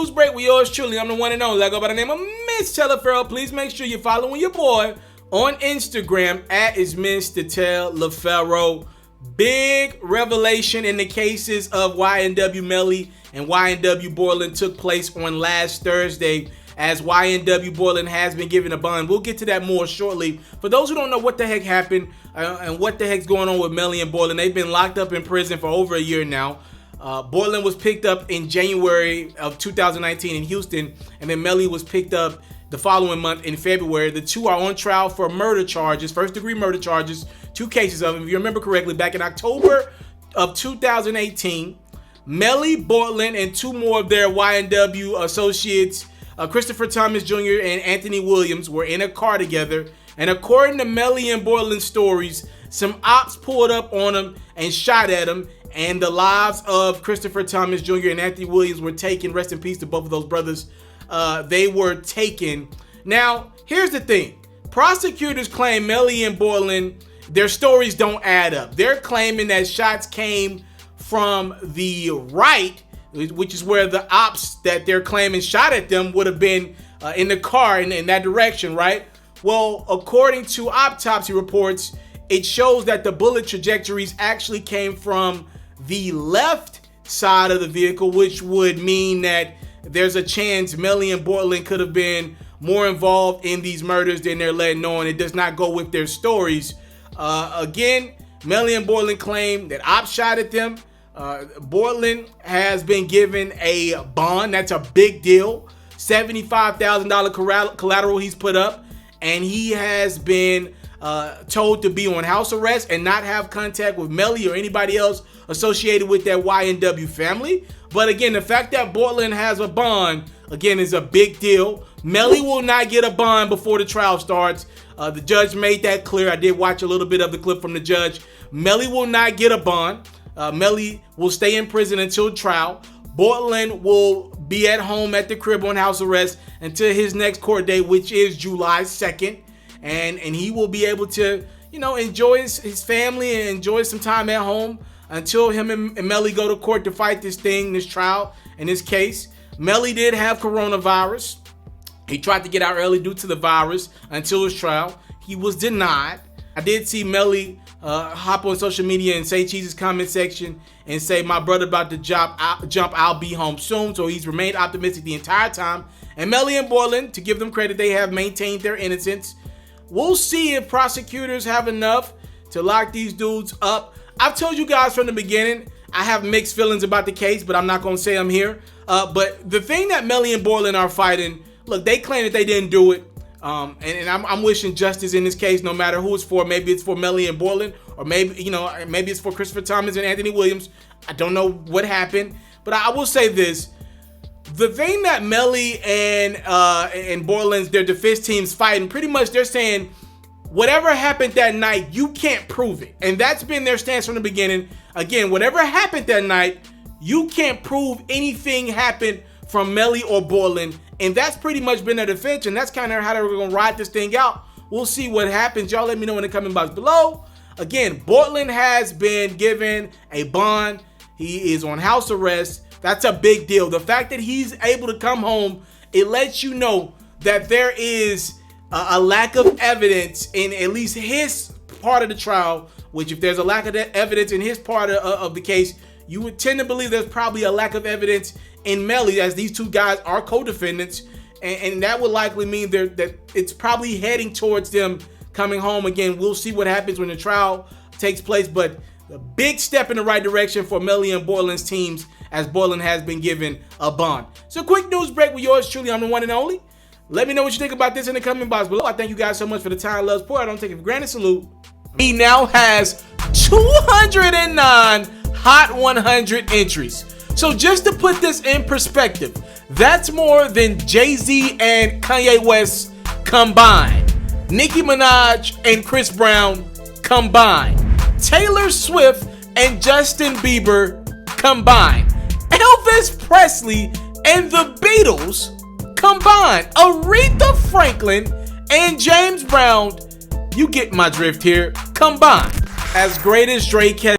news break with yours truly. I'm the one and only. I go by the name of TALIAFERRO. Please make sure you're following your boy on Instagram at itsmrtaliaferro. Big revelation in the cases of YNW Melly and YNW Bortlen took place on last Thursday, as YNW Bortlen has been given a bond. We'll get to that more shortly. For those who don't know what the heck happened and what the heck's going on with Melly and Bortlen, they've been locked up in prison for over a year now. Bortlen was picked up in January of 2019 in Houston, and then Melly was picked up the following month in February. The two are on trial for murder charges, first-degree murder charges, 2 cases of them. If you remember correctly, back in October of 2018, Melly, Bortlen, and 2 more of their YNW associates, Christopher Thomas Jr. and Anthony Williams, were in a car together. And according to Melly and Bortlen's stories, some ops pulled up on them and shot at them, and the lives of Christopher Thomas Jr. and Anthony Williams were taken. Rest in peace to both of those brothers. They were taken. Now, here's the thing. Prosecutors claim Melly and Bortlen, their stories don't add up. They're claiming that shots came from the right, which is where the ops that they're claiming shot at them would have been in the car in that direction, right? Well, according to autopsy reports, it shows that the bullet trajectories actually came from the left side of the vehicle, which would mean that there's a chance Melly and Bortlen could have been more involved in these murders than they're letting on. It does not go with their stories. Again, Melly and Bortlen claim that ops shot at them. Bortlen has been given a bond. That's a big deal. $75,000 collateral he's put up, and he has been told to be on house arrest and not have contact with Melly or anybody else associated with that YNW family. But again, the fact that Bortlen has a bond, again, is a big deal. Melly will not get a bond before the trial starts. The judge made that clear. I did watch a little bit of the clip from the judge. Melly will not get a bond. Melly will stay in prison until trial. Bortlen will be at home at the crib on house arrest until his next court date, which is July 2nd. And he will be able to, enjoy his family and enjoy some time at home until him and Melly go to court to fight this trial, in this case. Melly did have coronavirus. He tried to get out early due to the virus until his trial. He was denied. I did see Melly hop on social media and say cheese's comment section and say, "My brother about to jump, I'll be home soon." So he's remained optimistic the entire time. And Melly and Bortlen, to give them credit, they have maintained their innocence. We'll see if prosecutors have enough to lock these dudes up. I've told you guys from the beginning, I have mixed feelings about the case, but I'm not going to say I'm here. But the thing that Melly and Bortlen are fighting, look, they claim that they didn't do it. And I'm wishing justice in this case, no matter who it's for. Maybe it's for Melly and Bortlen, or maybe, maybe it's for Christopher Thomas and Anthony Williams. I don't know what happened, but I will say this. The thing that Melly and Bortlen's, their defense teams fighting, pretty much they're saying, whatever happened that night, you can't prove it. And that's been their stance from the beginning. Again, whatever happened that night, you can't prove anything happened from Melly or Bortlen. And that's pretty much been their defense. And that's kind of how they're going to ride this thing out. We'll see what happens. Y'all let me know in the comment box below. Again, Bortlen has been given a bond. He is on house arrest. That's a big deal. The fact that he's able to come home, it lets you know that there is a lack of evidence in at least his part of the trial, which if there's a lack of evidence in his part of the case, you would tend to believe there's probably a lack of evidence in Melly, as these 2 guys are co-defendants, and that would likely mean that it's probably heading towards them coming home. Again, we'll see what happens when the trial takes place, but a big step in the right direction for Melly and Bortlen's teams, as Bortlen has been given a bond. So quick news break with yours truly. I'm the one and only. Let me know what you think about this in the comment box below. I thank you guys so much for the time, love, support. I don't take it for granted. Salute. He now has 209 Hot 100 entries. So just to put this in perspective, that's more than Jay-Z and Kanye West combined, Nicki Minaj and Chris Brown combined, Taylor Swift and Justin Bieber combined, Elvis Presley and the Beatles combined, Aretha Franklin and James Brown, you get my drift here, combined. As great as Drake has